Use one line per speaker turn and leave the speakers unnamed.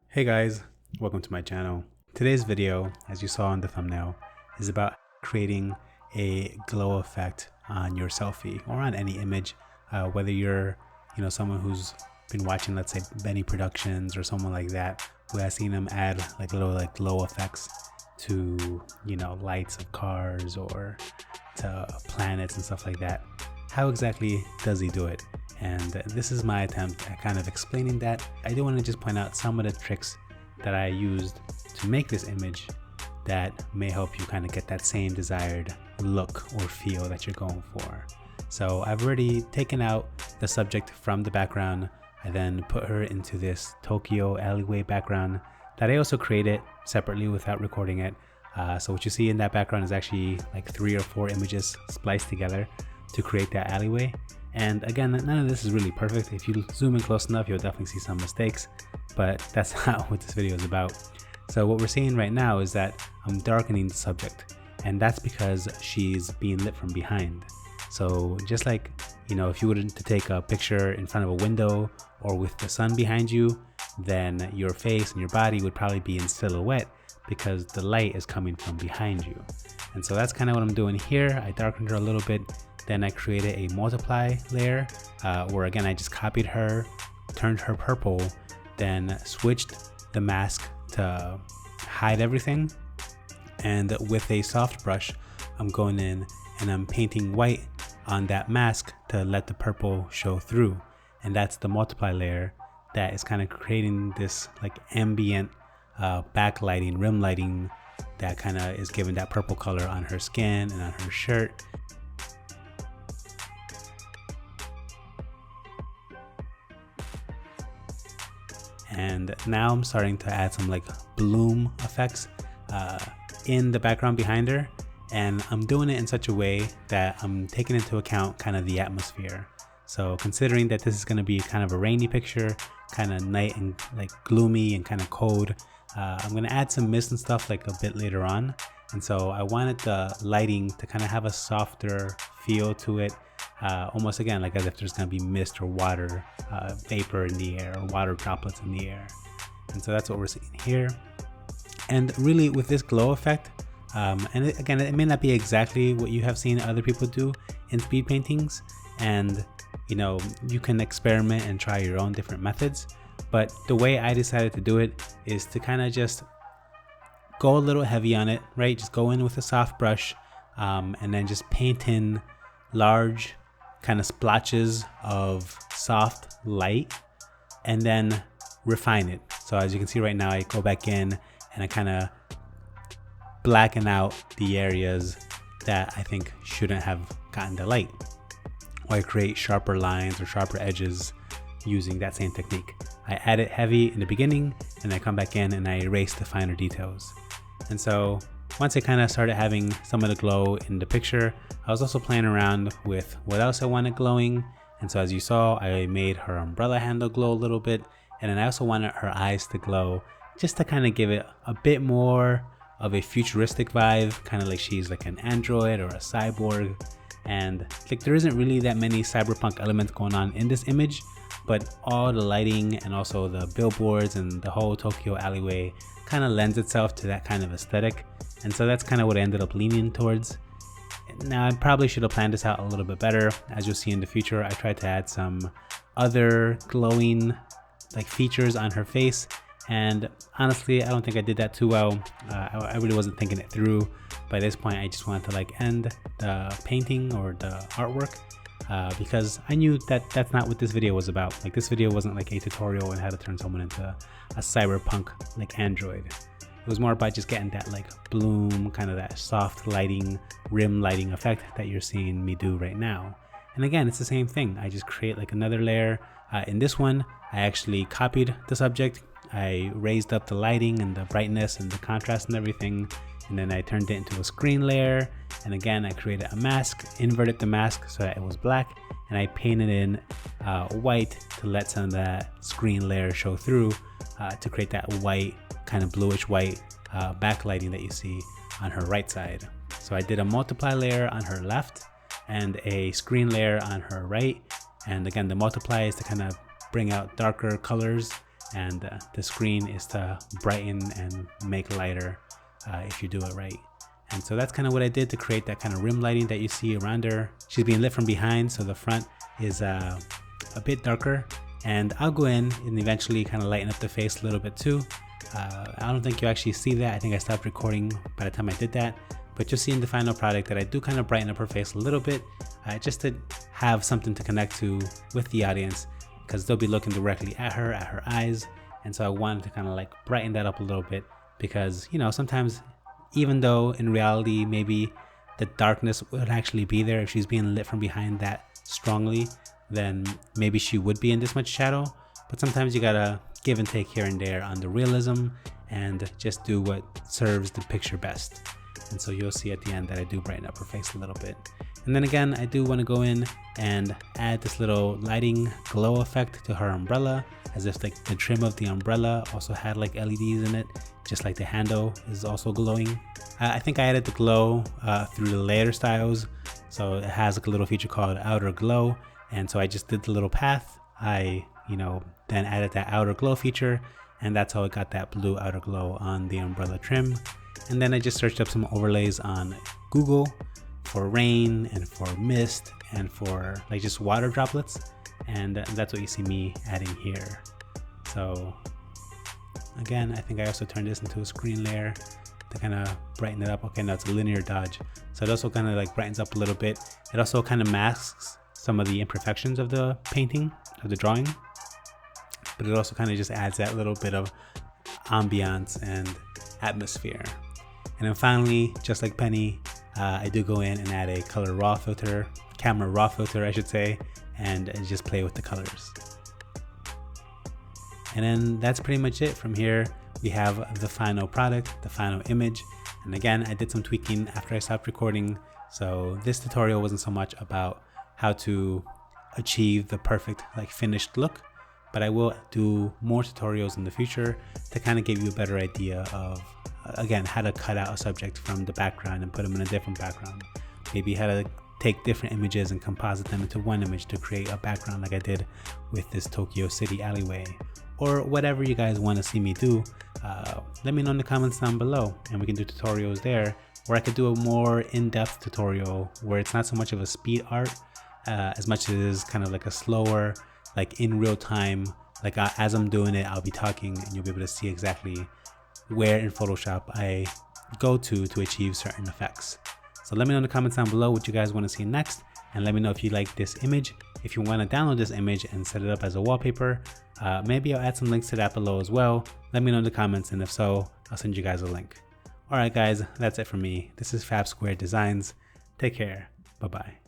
Hey guys, welcome to my channel. Today's video, as you saw in the thumbnail, is about creating a glow effect on your selfie or on any image, whether you're someone who's been watching, let's say, Benny Productions or someone like that, who has seen them add little glow effects to lights of cars or to planets and stuff like that. How exactly does he do it? And this is my attempt at kind of explaining that. I do want to just point out some of the tricks that I used to make this image that may help you kind of get that same desired look or feel that you're going for. So I've already taken out the subject from the background. I then put her into this Tokyo alleyway background that I also created separately without recording it. So what you see in that background is actually like 3 or 4 images spliced together to create that alleyway. And again, none of this is really perfect. If you zoom in close enough, you'll definitely see some mistakes, but that's not what this video is about. So what we're seeing right now is that I'm darkening the subject, and that's because she's being lit from behind. So just like, if you were to take a picture in front of a window or with the sun behind you, then your face and your body would probably be in silhouette because the light is coming from behind you. And so that's kind of what I'm doing here. I darkened her a little bit. Then I created a multiply layer where again I just copied her, turned her purple, then switched the mask to hide everything. And with a soft brush, I'm going in and I'm painting white on that mask to let the purple show through. And that's the multiply layer that is kind of creating this ambient backlighting, rim lighting that kind of is giving that purple color on her skin and on her shirt. And now I'm starting to add some bloom effects in the background behind her, and I'm doing it in such a way that I'm taking into account kind of the atmosphere. So considering that this is going to be kind of a rainy picture, kind of night and gloomy and kind of cold, I'm going to add some mist and stuff a bit later on. And so I wanted the lighting to kind of have a softer feel to it, almost again as if there's going to be mist or water vapor in the air or water droplets in the air. And so that's what we're seeing here. And really with this glow effect, and again, it may not be exactly what you have seen other people do in speed paintings, and you can experiment and try your own different methods, but the way I decided to do it is to kind of just go a little heavy on it, right? Just go in with a soft brush, and then just paint in large kind of splotches of soft light and then refine it. So as you can see right now, I go back in and I kind of blacken out the areas that I think shouldn't have gotten the light, or I create sharper lines or sharper edges using that same technique. I add it heavy in the beginning and I come back in and I erase the finer details. And so once I kind of started having some of the glow in the picture, I was also playing around with what else I wanted glowing. And so as you saw, I made her umbrella handle glow a little bit. And then I also wanted her eyes to glow just to kind of give it a bit more of a futuristic vibe, kind of like she's an android or a cyborg. And there isn't really that many cyberpunk elements going on in this image, but all the lighting and also the billboards and the whole Tokyo alleyway kind of lends itself to that kind of aesthetic. And so that's kind of what I ended up leaning towards. Now I probably should have planned this out a little bit better. As you'll see in the future, I tried to add some other glowing features on her face, and honestly I don't think I did that too well. I really wasn't thinking it through. By this point I just wanted to end the painting or the artwork, because I knew that that's not what this video was about. This video wasn't a tutorial on how to turn someone into a cyberpunk android. It was more about just getting that bloom, kind of that soft lighting, rim lighting effect that you're seeing me do right now. And again, it's the same thing. I just create another layer. In this one, I actually copied the subject. I raised up the lighting and the brightness and the contrast and everything. And then I turned it into a screen layer. And again, I created a mask, inverted the mask so that it was black. And I painted in white to let some of that screen layer show through, to create that white, kind of bluish white backlighting that you see on her right side. So I did a multiply layer on her left and a screen layer on her right. And again, the multiply is to kind of bring out darker colors and the screen is to brighten and make lighter if you do it right. And so that's kind of what I did to create that kind of rim lighting that you see around her. She's being lit from behind, so the front is a bit darker, and I'll go in and eventually kind of lighten up the face a little bit too. I don't think you actually see that. I think I stopped recording by the time I did that, but you'll see in the final product that I do kind of brighten up her face a little bit, just to have something to connect to with the audience, because they'll be looking directly at her eyes. And so I wanted to kind of like brighten that up a little bit, because, you know, sometimes even though in reality maybe the darkness would actually be there, if she's being lit from behind that strongly, then maybe she would be in this much shadow. But sometimes you gotta give and take here and there on the realism and just do what serves the picture best. And so you'll see at the end that I do brighten up her face a little bit. And then again, I do want to go in and add this little lighting glow effect to her umbrella, as if like the trim of the umbrella also had like LEDs in it, just like the handle is also glowing. I think I added the glow through the layer styles. So it has like a little feature called outer glow. And so I just did the little path. I, then added that outer glow feature, and that's how I got that blue outer glow on the umbrella trim. And then I just searched up some overlays on Google for rain and for mist and for like just water droplets, and that's what you see me adding here. So again, I think I also turned this into a screen layer to kind of brighten it up. Okay, now it's a linear dodge, so it also kind of like brightens up a little bit. It also kind of masks some of the imperfections of the painting, of the drawing, but it also kind of just adds that little bit of ambiance and atmosphere. And then finally, just like Penny, I do go in and add a color raw filter, camera raw filter I should say, and just play with the colors. And then that's pretty much it. From here we have the final product, the final image. And again, I did some tweaking after I stopped recording, so this tutorial wasn't so much about how to achieve the perfect like finished look, but I will do more tutorials in the future to kind of give you a better idea of, again, how to cut out a subject from the background and put them in a different background. Maybe how to take different images and composite them into one image to create a background like I did with this Tokyo City alleyway, or whatever you guys want to see me do. Let me know in the comments down below, and we can do tutorials there, or I could do a more in-depth tutorial where it's not so much of a speed art as much as it is kind of like a slower, like in real time, like as I'm doing it, I'll be talking and you'll be able to see exactly where in Photoshop I go to achieve certain effects. So let me know in the comments down below what you guys want to see next, and let me know if you like this image. If you want to download this image and set it up as a wallpaper, maybe I'll add some links to that below as well. Let me know in the comments, and if so, I'll send you guys a link. Alright guys, that's it for me. This is Fab Square Designs. Take care. Bye bye.